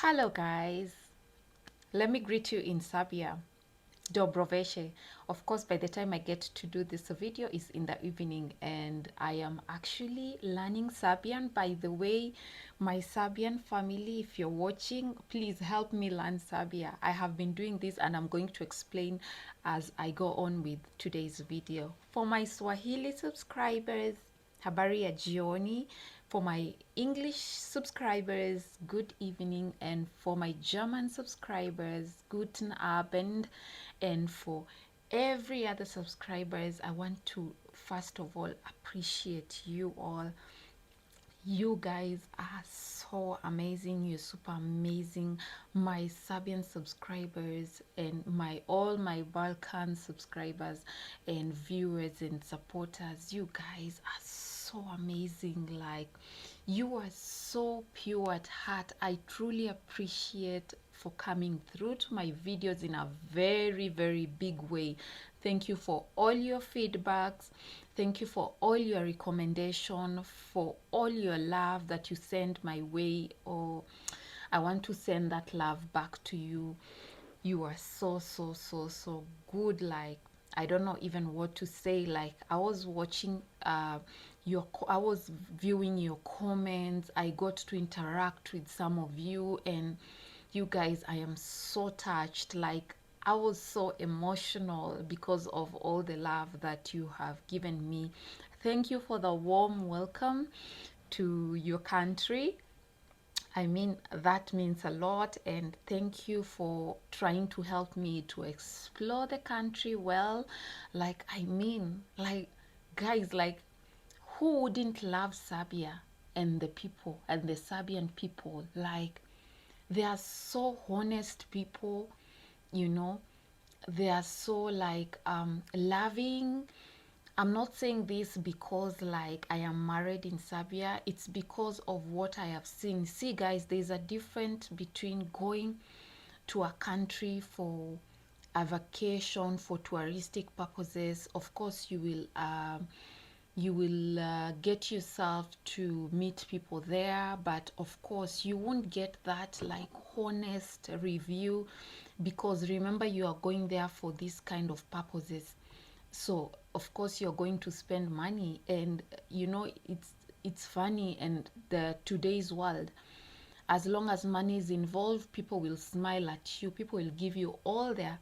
Hello guys, let me greet you in Serbia. Dobroveche. Of course, by the time I get to do this video is in the evening, and I am actually learning Serbian. By the way, my Serbian family, if you're watching, please help me learn Serbia. I have been doing this and I'm going to explain as I go on with today's video. For my Swahili subscribers, habari ya jioni. For my English subscribers, good evening. And for my German subscribers, guten Abend. And for every other subscribers, I want to first of all appreciate you all. You guys are so amazing. You're super amazing. My Serbian subscribers and all my Balkan subscribers and viewers and supporters, you guys are so amazing. Like, you are so pure at heart. I truly appreciate for coming through to my videos in a very, very big way. Thank you for all your feedbacks. Thank you for all your recommendation, for all your love that you send my way. Or I want to send that love back to you. You are so, so, so, so good. Like, I don't know even what to say. Like, I was watching I was viewing your comments. I got to interact with some of you, and you guys, I am so touched. Like, I was so emotional because of all the love that you have given me. Thank you for the warm welcome to your country. I mean, that means a lot, and thank you for trying to help me to explore the country well. Like, I mean, like, guys, like, who wouldn't love Serbia and the people and the Serbian people? Like, they are so honest people, you know. They are so like loving. I'm not saying this because like I am married in Serbia. It's because of what I have seen. See guys, there's a difference between going to a country for a vacation for touristic purposes. Of course you will get yourself to meet people there, but of course you won't get that like honest review, because remember, you are going there for this kind of purposes. So of course you're going to spend money, and you know, it's funny, and the today's world, as long as money is involved, people will smile at you. People will give you all their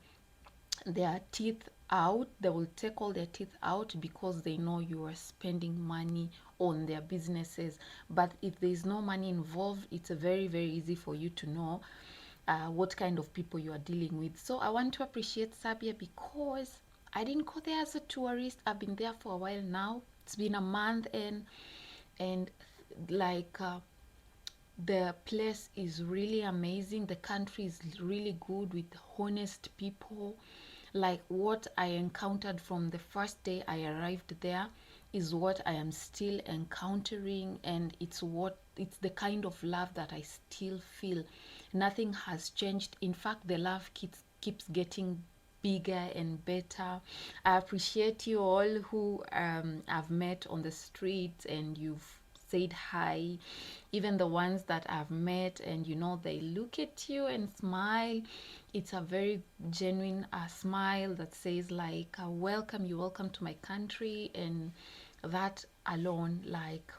teeth out. They will take all their teeth out because they know you are spending money on their businesses. But if there is no money involved, it's very, very easy for you to know what kind of people you are dealing with. So I want to appreciate Serbia because I didn't go there as a tourist. I've been there for a while now. It's been a month, and like the place is really amazing. The country is really good with honest people. Like, what I encountered from the first day I arrived there is what I am still encountering, and it's the kind of love that I still feel. Nothing has changed. In fact, the love keeps getting bigger and better. I appreciate you all who I've met on the streets and you've said hi, even the ones that I've met, and you know, they look at you and smile. It's a very genuine smile that says like welcome, you welcome to my country, and that alone like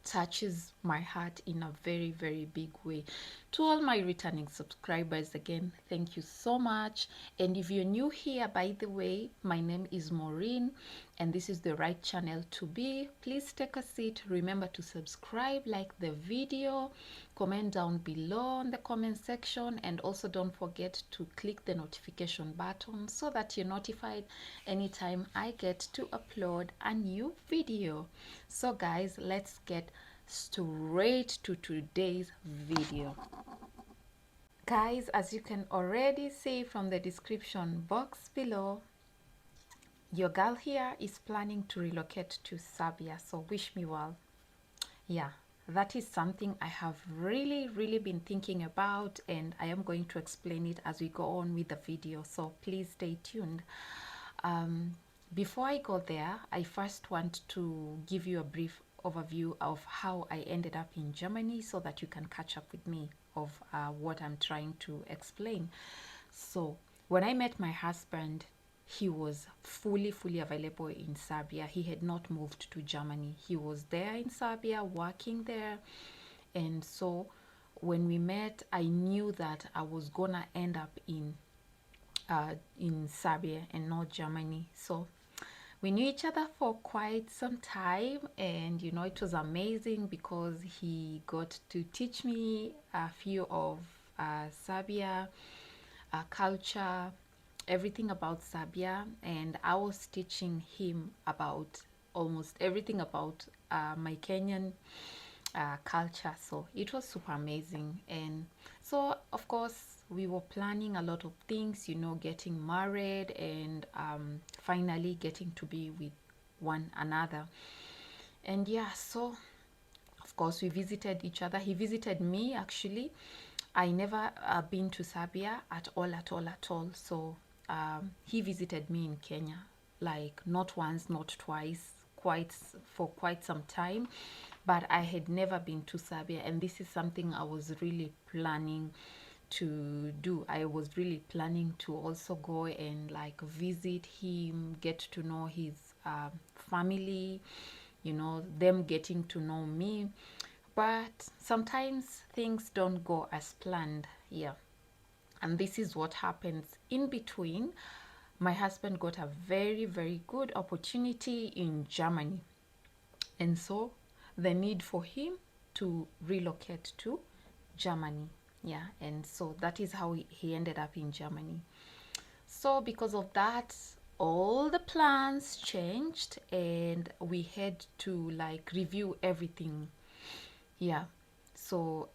touches my heart in a very, very big way. To all my returning subscribers, again, thank you so much. And if you're new here, by the way, my name is Maureen, and this is the right channel to be. Please take a seat. Remember to subscribe, like the video, comment down below in the comment section, and also don't forget to click the notification button so that you're notified anytime I get to upload a new video. So guys, let's get straight to today's video. Guys, as you can already see from the description box below, your girl here is planning to relocate to Serbia, so wish me well. Yeah, that is something I have really, really been thinking about, and I am going to explain it as we go on with the video, so please stay tuned. Before I go there, I first want to give you a brief overview of how I ended up in Germany so that you can catch up with me of what I'm trying to explain. So when I met my husband, he was fully available in Serbia. He had not moved to Germany. He was there in Serbia, working there. And so when we met, I knew that I was gonna end up in Serbia and not Germany. So we knew each other for quite some time, and it was amazing because he got to teach me a few of Serbia culture, everything about Serbia, and I was teaching him about almost everything about my Kenyan culture. So it was super amazing. And so of course we were planning a lot of things, getting married and finally getting to be with one another. And yeah, so of course we visited each other. He visited me actually. I never been to Serbia at all. So he visited me in Kenya, like not once, not twice, for quite some time. But I had never been to Serbia, and this is something I was really planning to do. I was really planning to also go and like visit him, get to know his family, them getting to know me. But sometimes things don't go as planned. Yeah. And this is what happens in between. My husband got a very good opportunity in Germany. And so the need for him to relocate to Germany. Yeah. And so that is how he ended up in Germany. So because of that, all the plans changed and we had to like review everything. Yeah. So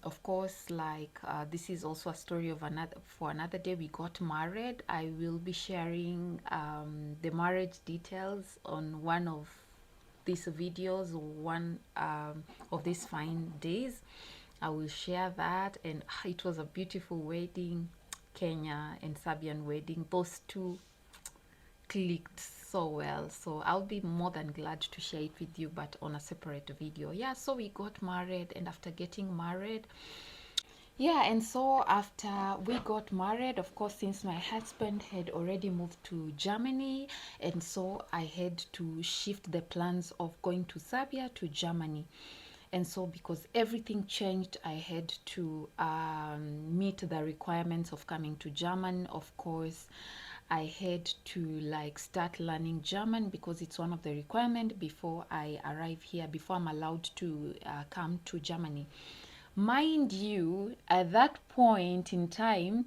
of course, like this is also a story of another day. We got married. I will be sharing the marriage details on one of these videos, one of these fine days. I will share that. And it was a beautiful wedding. Kenya and Serbian wedding, those two clicked so well. So I'll be more than glad to share it with you, but on a separate video. Yeah, so we got married, and after getting married, yeah, and so after we got married, of course, since my husband had already moved to Germany, and so I had to shift the plans of going to Serbia to Germany. And so because everything changed, I had to meet the requirements of coming to German. Of course, I had to like start learning German because it's one of the requirements before I arrive here, before I'm allowed to come to Germany. Mind you, at that point in time,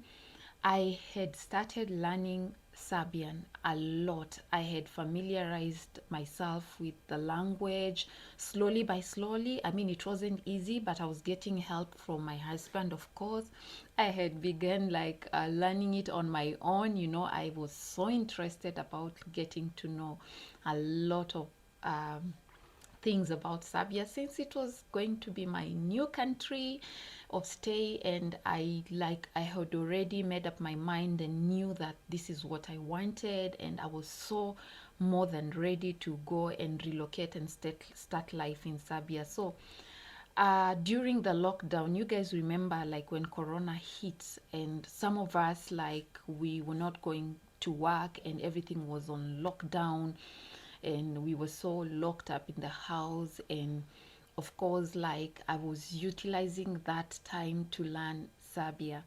I had started learning Serbian a lot. I had familiarized myself with the language slowly by slowly. I mean, it wasn't easy, but I was getting help from my husband, of course. I had begun like learning it on my own. I was so interested about getting to know a lot of things about Serbia since it was going to be my new country of stay, and I had already made up my mind and knew that this is what I wanted, and I was so more than ready to go and relocate and start life in Serbia. So during the lockdown, you guys remember like when Corona hit and some of us like we were not going to work and everything was on lockdown and we were so locked up in the house. And of course, like I was utilizing that time to learn Serbia.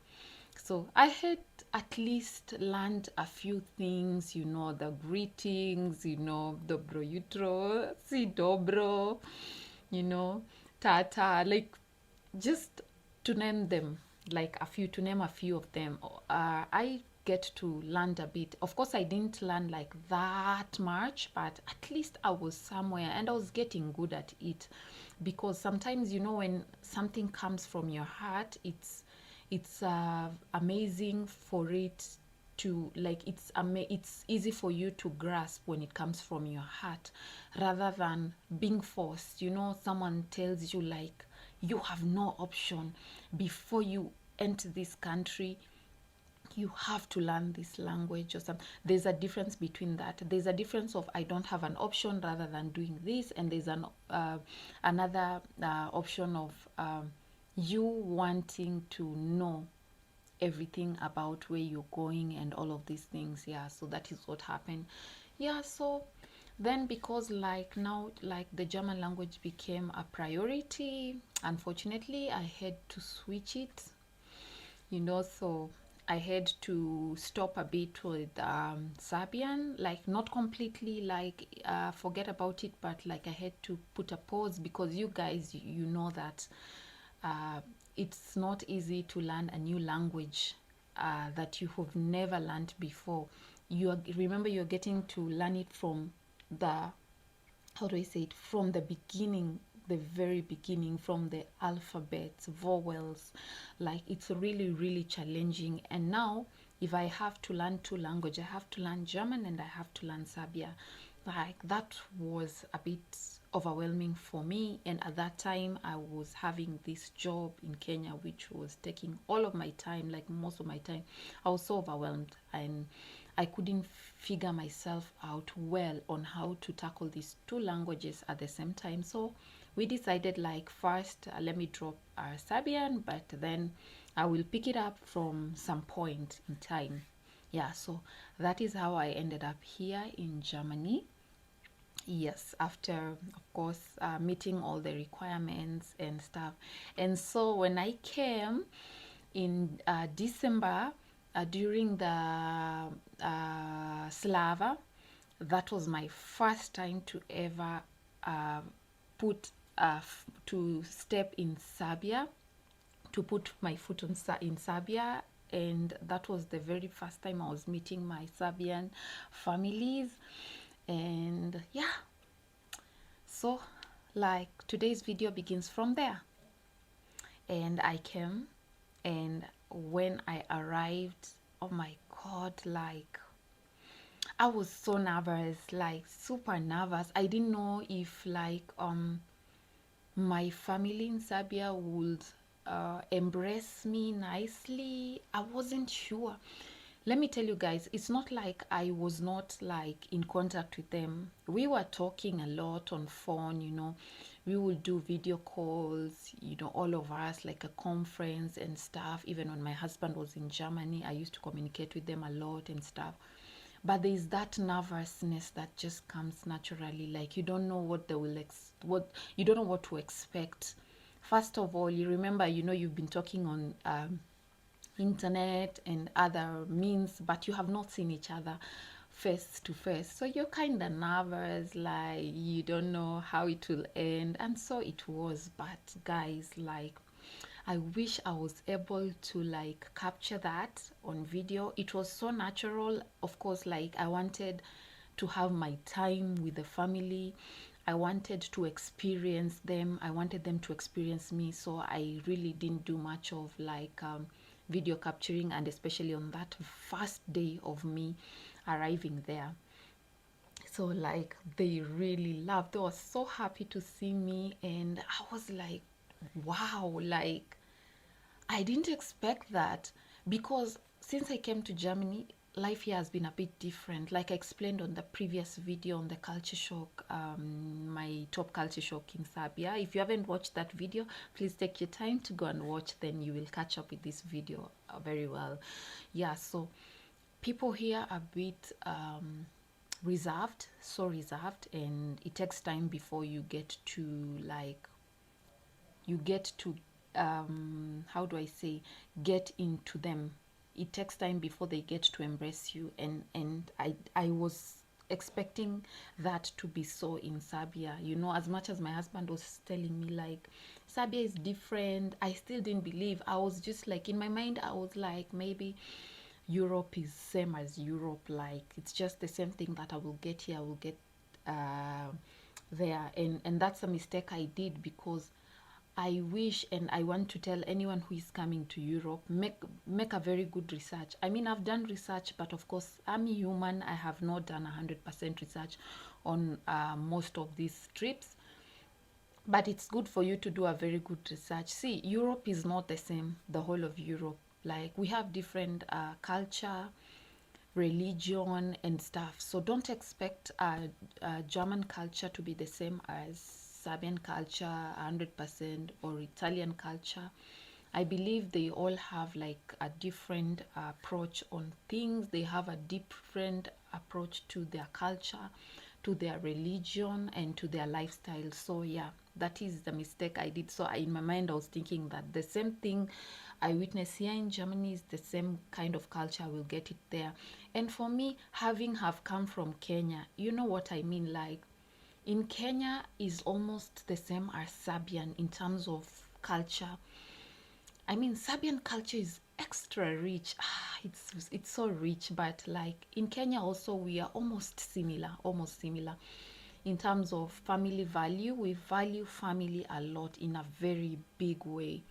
So I had at least learned a few things, the greetings, dobro jutro, si dobro, you know, tata, like just to name them, to name a few of them. I get to learn a bit. Of course, I didn't learn like that much, but at least I was somewhere and I was getting good at it. Because sometimes, when something comes from your heart, it's amazing for it to like it's easy for you to grasp when it comes from your heart rather than being forced. Someone tells you like you have no option before you enter this country. you have to learn this language or something. There's a difference between that. There's a difference of I don't have an option rather than doing this, and there's another option of you wanting to know everything about where you're going and all of these things. Yeah, so that is what happened. Yeah, so then because like now like the German language became a priority, unfortunately I had to switch it, so I had to stop a bit with Serbian, like not completely like forget about it, but like I had to put a pause because you guys, you know that uh, it's not easy to learn a new language that you have never learned before. Remember, you're getting to learn it from the, how do I say it, from the beginning, the very beginning, from the alphabets, vowels. Like it's really, really challenging. And now, if I have to learn two languages, I have to learn German and I have to learn Serbia. Like that was a bit overwhelming for me. And at that time, I was having this job in Kenya, which was taking all of my time, like most of my time. I was so overwhelmed and I couldn't figure myself out well on how to tackle these two languages at the same time. So we decided like first let me drop Serbian, but then I will pick it up from some point in time. Yeah, so that is how I ended up here in Germany. Yes, after of course meeting all the requirements and stuff. And so when I came in December during the Slava, that was my first time to ever put to step in Serbia, to put my foot in Serbia. And that was the very first time I was meeting my Serbian families. And yeah, so like today's video begins from there. And I came, and when I arrived, oh my god, like I was so nervous, like super nervous. I didn't know if like my family in Serbia would embrace me nicely. I wasn't sure. Let me tell you guys, it's not like I was not like in contact with them. We were talking a lot on phone, we would do video calls, all of us, like a conference and stuff. Even when my husband was in Germany, I used to communicate with them a lot and stuff. But there's that nervousness that just comes naturally. Like you don't know what they will what you don't know what to expect. First of all, you remember, you've been talking on internet and other means, but you have not seen each other face to face, so you're kind of nervous, like you don't know how it will end. And so it was. But guys, like I wish I was able to like capture that on video. It was so natural. Of course, like I wanted to have my time with the family. I wanted to experience them. I wanted them to experience me. So I really didn't do much of like video capturing, and especially on that first day of me arriving there. So like they really loved, they were so happy to see me, and I was like, wow, like I didn't expect that, because since I came to Germany, life here has been a bit different. Like I explained on the previous video on the culture shock, my top culture shock in Serbia. If you haven't watched that video, please take your time to go and watch, then you will catch up with this video very well. Yeah, so people here are a bit reserved, so reserved, and it takes time before you get to like how do I say, get into them. It takes time before they get to embrace you, and I was expecting that to be so in Serbia. As much as my husband was telling me like Serbia is different, I still didn't believe. I was just like, in my mind I was like, maybe Europe is same as Europe, like it's just the same thing that I will get here, I will get there. And that's a mistake I did, because I wish, and I want to tell anyone who is coming to Europe, make a very good research. I mean, I've done research, but of course I'm human. I have not done 100% research on most of these trips, but it's good for you to do a very good research. See, Europe is not the same, the whole of Europe. Like we have different culture, religion and stuff. So don't expect German culture to be the same as Serbian culture 100% or Italian culture. I believe they all have like a different approach on things. They have a different approach to their culture, to their religion, and to their lifestyle. So yeah, that is the mistake I did. So in my mind, I was thinking that the same thing I witness here in Germany is the same kind of culture. I will get it there. And for me, having have come from Kenya, you know what I mean? Like in Kenya is almost the same as Serbian in terms of culture. I mean, Serbian culture is extra rich. It's so rich, but like in Kenya also we are almost similar in terms of family value. We value family a lot in a very big way.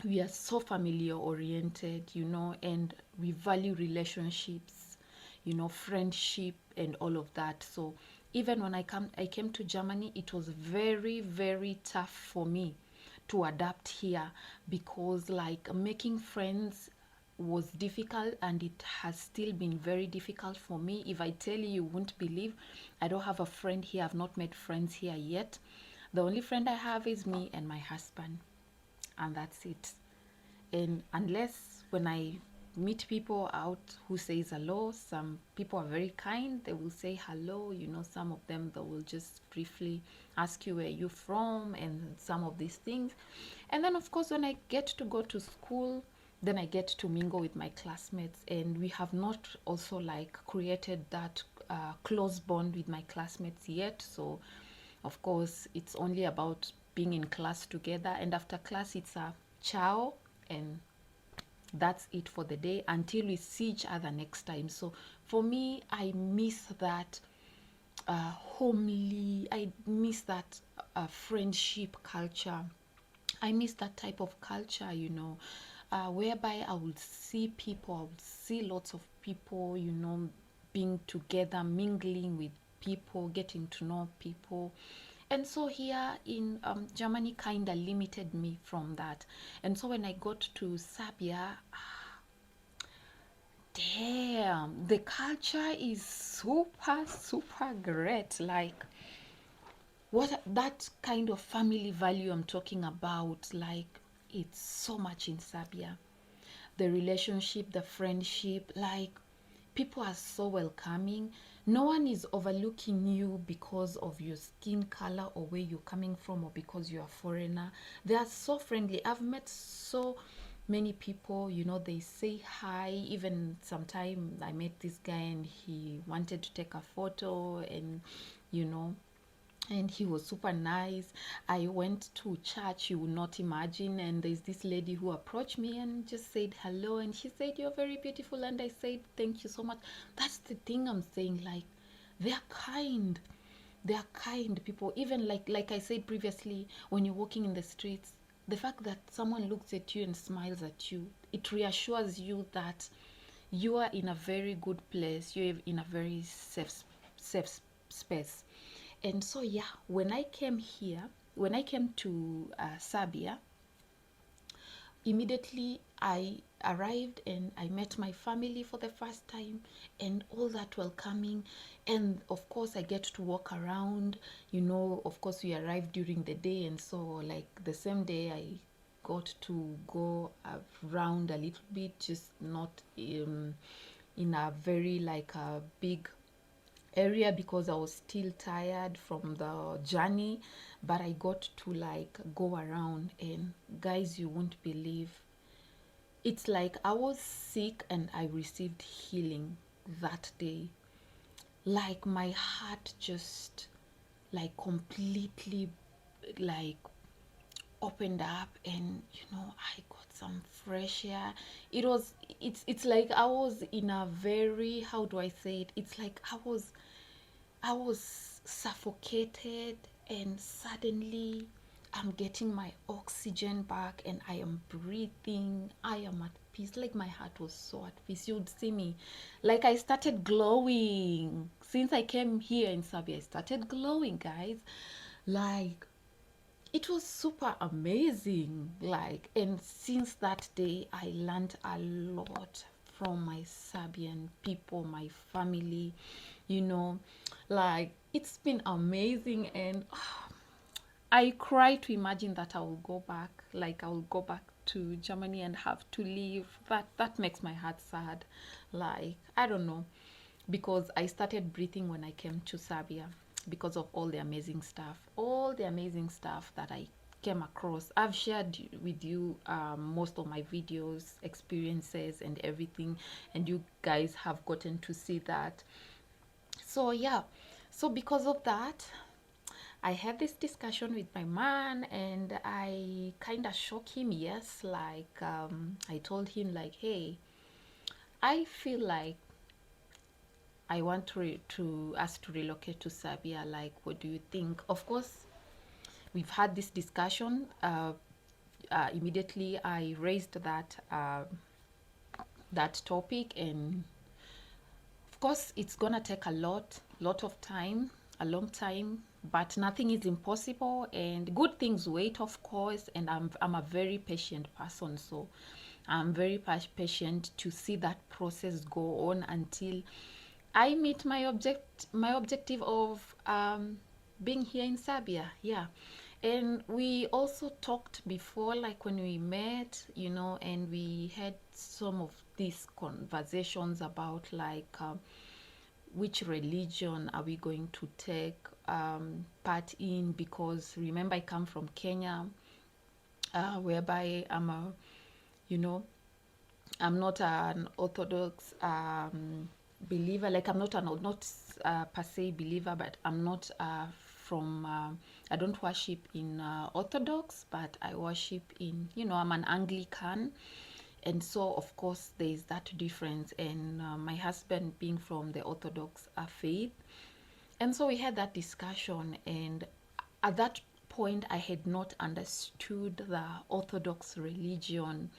We are so family oriented, you know, and we value relationships, you know, friendship and all of that. So even when I came to Germany, it was very, very tough for me to adapt here because like making friends was difficult, and it has still been very difficult for me. If I tell you, you won't believe. I don't have a friend here. I've not made friends here yet. The only friend I have is me and my husband, and that's it. And unless when I meet people out who says hello, some people are very kind, they will say hello, you know. Some of them, they will just briefly ask you where you're from and some of these things. And then of course when I get to go to school, then I get to mingle with my classmates, and we have not also like created that close bond with my classmates yet. So of course it's only about being in class together, and after class it's a ciao, and that's it for the day until we see each other next time. So for me, I miss that homely, I miss that friendship culture. I miss that type of culture, you know, whereby I would see people, I would see lots of people, you know, being together, mingling with people, getting to know people. And so here in Germany kind of limited me from that. And so when I got to Serbia, damn, the culture is super, super great. Like, what that kind of family value I'm talking about, like, it's so much in Serbia. The relationship, the friendship, like, people are so welcoming. No one is overlooking you because of your skin color or where you're coming from or because you're a foreigner. They are so friendly. I've met so many people, you know, they say hi. Even sometime I met this guy and he wanted to take a photo, and you know, and he was super nice. I went to church, you would not imagine, and there's this lady who approached me and just said hello, and she said, "You're very beautiful," and I said, "Thank you so much." That's the thing I'm saying, like, they're kind. They're kind people. Even like I said previously, when you're walking in the streets, the fact that someone looks at you and smiles at you, it reassures you that you are in a very good place, you're in a very safe space. And so yeah, when I came here, when I came to Serbia, immediately I arrived and I met my family for the first time, and all that welcoming. And of course I get to walk around, you know. Of course we arrived during the day, and so like the same day I got to go around a little bit, just not in a very like a big area because I was still tired from the journey. But I got to like go around, and guys, you won't believe, it's like I was sick and I received healing that day. Like my heart just like completely like opened up, and you know, I got some fresh air. It's like I was in a very, how do I say it, it's like I was suffocated, and suddenly I'm getting my oxygen back and I am breathing. I am at peace. Like my heart was so at peace. You'd see me. Like I started glowing. Since I came here in Serbia, I started glowing, guys. Like it was super amazing. Like, and since that day, I learned a lot from my Serbian people, my family, you know, like it's been amazing. And I cry to imagine that I will go back, like I will go back to Germany and have to leave. That makes my heart sad. Like, I don't know, because I started breathing when I came to Serbia because of all the amazing stuff that I came across. I've shared with you most of my videos, experiences, and everything, and you guys have gotten to see that. So yeah, so because of that, I had this discussion with my man, and I kind of shocked him. Yes, like I told him like, hey, I feel like I want to us to relocate to Serbia. Like, what do you think? Of course, we've had this discussion. Immediately, I raised that topic, and of course, it's gonna take lot of time, a long time, but nothing is impossible, and good things wait, of course. And I'm a very patient person, so I'm very patient to see that process go on until I meet my objective of being here in Serbia. Yeah. And we also talked before, like when we met, and we had some of these conversations about like which religion are we going to take part in, because remember I come from Kenya, whereby you know, I'm not an Orthodox believer. Like I'm not not per se believer, but I'm not from. I don't worship in Orthodox, but I worship in. I'm an Anglican, and so of course there is that difference. And my husband being from the Orthodox faith, and so we had that discussion, and at that point, I had not understood the Orthodox religion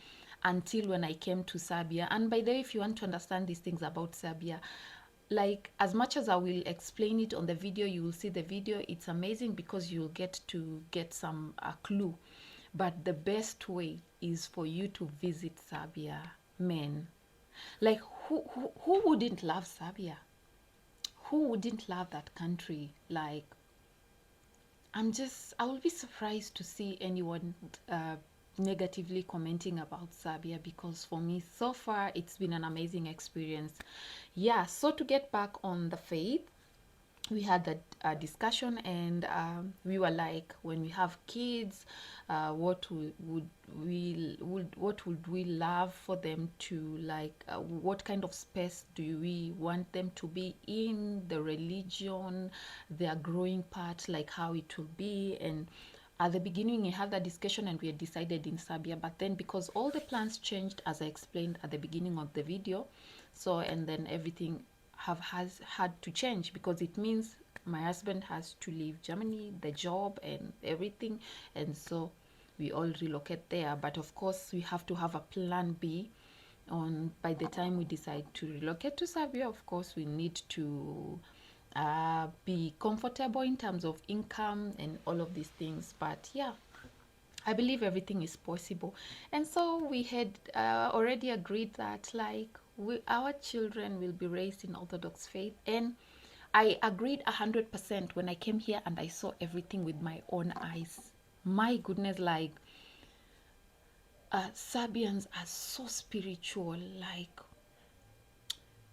until when I came to Serbia. And by the way, if you want to understand these things about Serbia, like as much as I will explain it on the video, you will see the video. It's amazing because you'll get to get some clue. But the best way is for you to visit Serbia, men. Like who wouldn't love Serbia? Who wouldn't love that country? Like I will be surprised to see anyone negatively commenting about Serbia, because for me, so far, it's been an amazing experience. Yeah, so to get back on the faith, we had that discussion, and we were like, when we have kids, what would we love for them to like, what kind of space do we want them to be in, the religion, their growing part, like how it will be. And at the beginning we had that discussion and we had decided in Serbia, but then because all the plans changed, as I explained at the beginning of the video, so and then everything has had to change, because it means my husband has to leave Germany, the job and everything, and so we all relocate there. But of course we have to have a plan B on by the time we decide to relocate to Serbia. Of course we need to be comfortable in terms of income and all of these things. But yeah, I believe everything is possible. And so we had already agreed that like our children will be raised in Orthodox faith. And I agreed 100% when I came here and I saw everything with my own eyes. My goodness, like Serbians are so spiritual. Like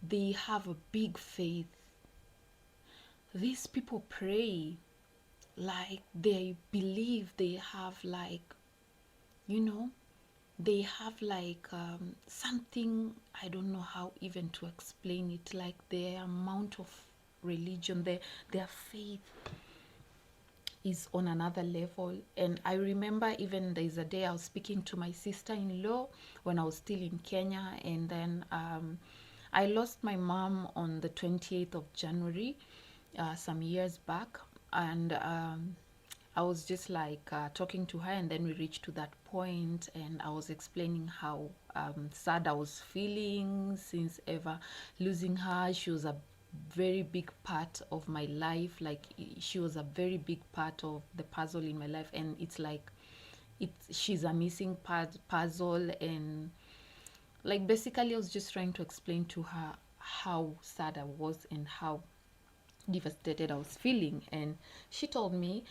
they have a big faith. These people pray, like they believe they have like, you know, they have like something, I don't know how even to explain it, like their amount of religion, their faith is on another level. And I remember even there's a day I was speaking to my sister-in-law when I was still in Kenya, and then I lost my mom on the 28th of January some years back. And I was just like talking to her, and then we reached to that point, and I was explaining how sad I was feeling since ever losing her. She was a very big part of my life. Like she was a very big part of the puzzle in my life, and it's like she's a missing puzzle. And like basically I was just trying to explain to her how sad I was and how devastated I was feeling. And she told me,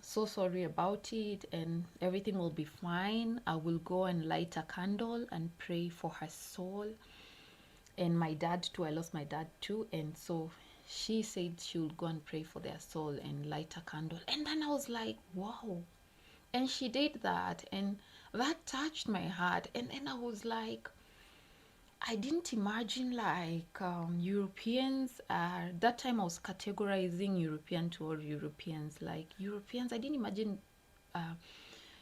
so sorry about it, and everything will be fine. I will go and light a candle and pray for her soul. And my dad too, I lost my dad too. And so she said she would go and pray for their soul and light a candle. And then I was like, wow. And she did that, and that touched my heart. And then I was like, I didn't imagine like Europeans are, that time I was categorizing European to all Europeans. Like Europeans, I didn't imagine uh,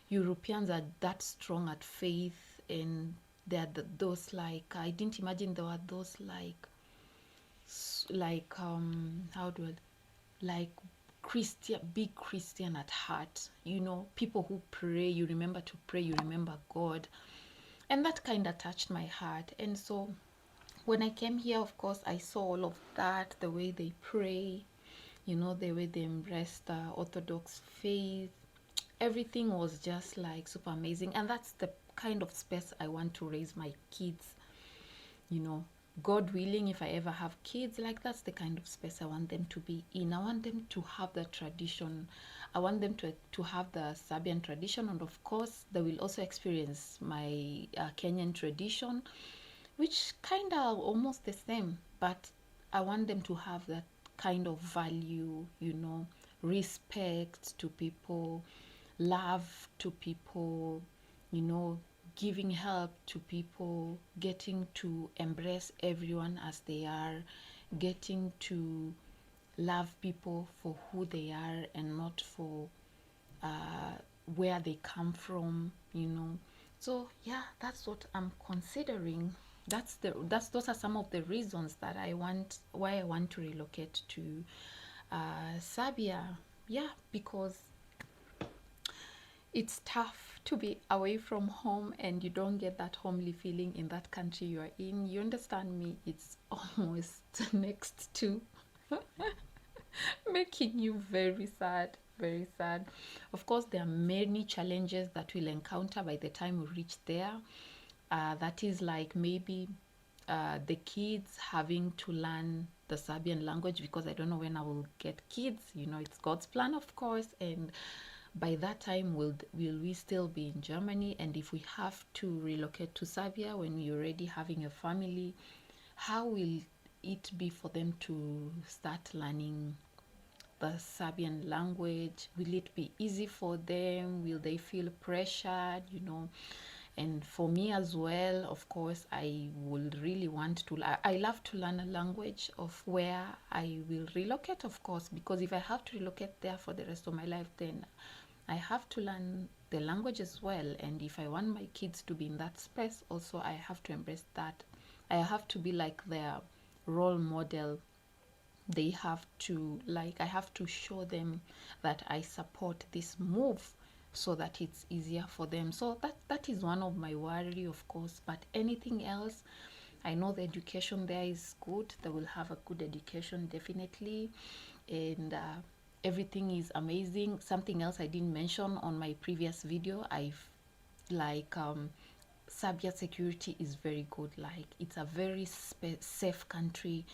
Europeans are that strong at faith, and they're those like, I didn't imagine there were those like how do I, like Christian, big Christian at heart, you know, people who pray, you remember to pray, you remember God. And that kind of touched my heart. And so when I came here, of course, I saw all of that, the way they pray, you know, the way they embrace the Orthodox faith. Everything was just like super amazing. And that's the kind of space I want to raise my kids, you know. God willing, if I ever have kids, like that's the kind of space I want them to be in. I want them to have the tradition. I want them to have the Serbian tradition, and of course they will also experience my Kenyan tradition, which kind of almost the same, but I want them to have that kind of value, you know, respect to people, love to people, you know, giving help to people, getting to embrace everyone as they are, getting to love people for who they are and not for where they come from, you know. So yeah, that's what I'm considering. Those are some of the reasons that I want to relocate to Serbia. Yeah, because it's tough to be away from home and you don't get that homely feeling in that country you are in. You understand me? It's almost next to making you very sad, very sad. Of course, there are many challenges that we'll encounter by the time we reach there. That is like maybe the kids having to learn the Serbian language, because I don't know when I will get kids. You know, it's God's plan, of course, and by that time will we still be in Germany? And if we have to relocate to Serbia when you're already having a family, how will it be for them to start learning the Serbian language? Will it be easy for them? Will they feel pressured, you know? And for me as well, of course, I would really want to, I love to learn a language of where I will relocate, of course, because if I have to relocate there for the rest of my life, then I have to learn the language as well. And if I want my kids to be in that space, also I have to embrace that. I have to be like their role model. They have to, like, I have to show them that I support this move so that it's easier for them. So that is one of my worry, of course. But anything else, I know the education there is good. They will have a good education, definitely. And everything is amazing. Something else I didn't mention on my previous video, I've like Serbia security is very good. Like it's a very safe country,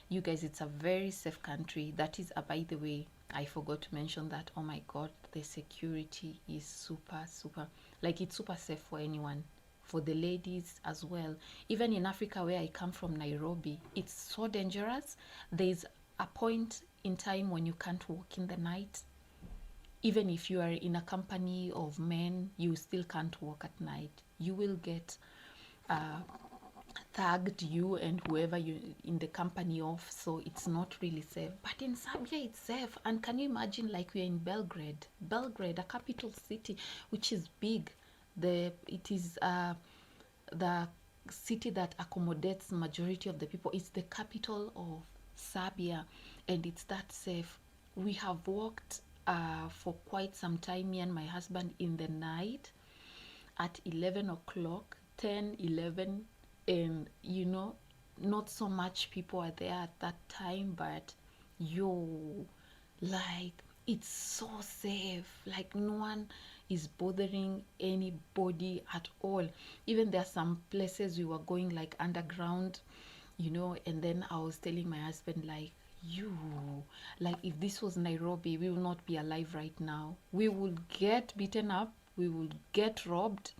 you guys. It's a very safe country. That is by the way, I forgot to mention that. Oh my god, the security is super, like it's super safe for anyone, for the ladies as well. Even in Africa, where I come from, Nairobi, it's so dangerous. There's a point in time when you can't walk in the night. Even if you are in a company of men, you still can't walk at night. You will get tagged, you and whoever you in the company of. So it's not really safe. But in Serbia, it's safe. And can you imagine, like, we're in Belgrade, a capital city, which is big. It is the city that accommodates majority of the people. It's the capital of Serbia, and it's that safe. We have walked for quite some time, me and my husband, in the night at 11 o'clock, 10, 11, and you know, not so much people are there at that time, but yo, like it's so safe, like no one is bothering anybody at all. Even there are some places we were going like underground, and then I was telling my husband, like, you, like, if this was Nairobi, we will not be alive right now. We will get beaten up, we will get robbed,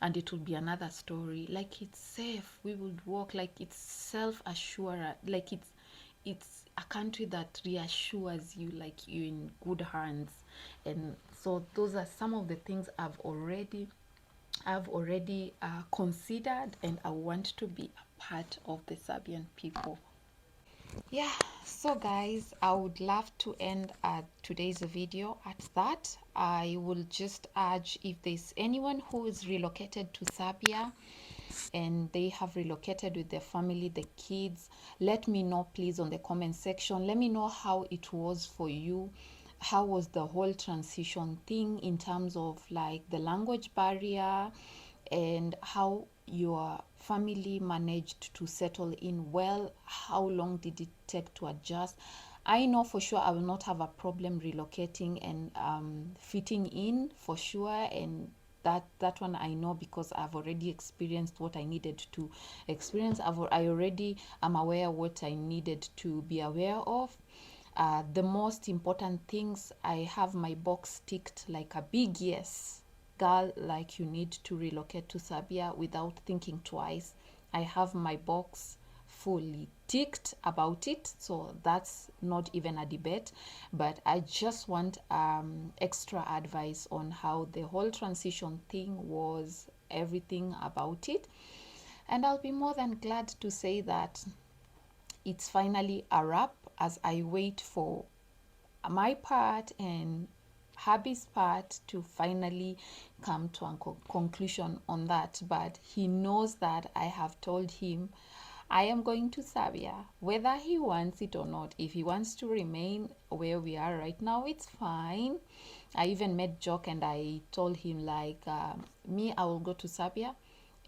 and it will be another story. Like, it's safe, we would walk, like, it's self-assured, like it's a country that reassures you, like, you're in good hands. And so those are some of the things I've already considered, and I want to be a part of the Serbian people. Yeah, so guys, I would love to end today's video at that. I will just urge, if there's anyone who is relocated to Serbia and they have relocated with their family, the kids, let me know please on the comment section. Let me know how it was for you. How was the whole transition thing in terms of like the language barrier, and how your family managed to settle in well? How long did it take to adjust? I know for sure I will not have a problem relocating and fitting in for sure, and that one I know because I've already experienced what I needed to experience. I already am aware what I needed to be aware of. The most important things, I have my box ticked like a big yes. Girl, like, you need to relocate to Serbia without thinking twice. I have my box fully ticked about it, so that's not even a debate. But I just want extra advice on how the whole transition thing was, everything about it. And I'll be more than glad to say that it's finally a wrap as I wait for my part and hubby's part to finally come to a conclusion on that. But he knows that I have told him I am going to Serbia, whether he wants it or not. If he wants to remain where we are right now, it's fine. I even made joke and I told him, like, me, I will go to Serbia,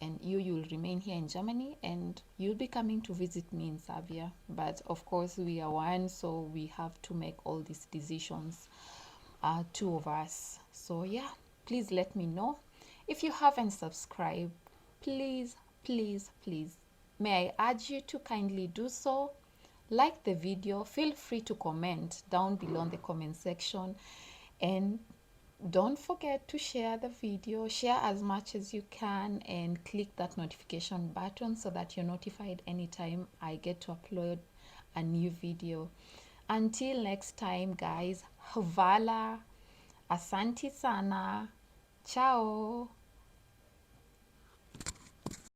and you'll remain here in Germany, and you'll be coming to visit me in Serbia. But of course, we are one, so we have to make all these decisions, two of us. So yeah, please let me know. If you haven't subscribed, please, please, please, may I urge you to kindly do so. Like the video, feel free to comment down below in the comment section, and don't forget to share the video. Share as much as you can and click that notification button so that you're notified anytime I get to upload a new video. Until next time, guys, hvala, asante sana, ciao.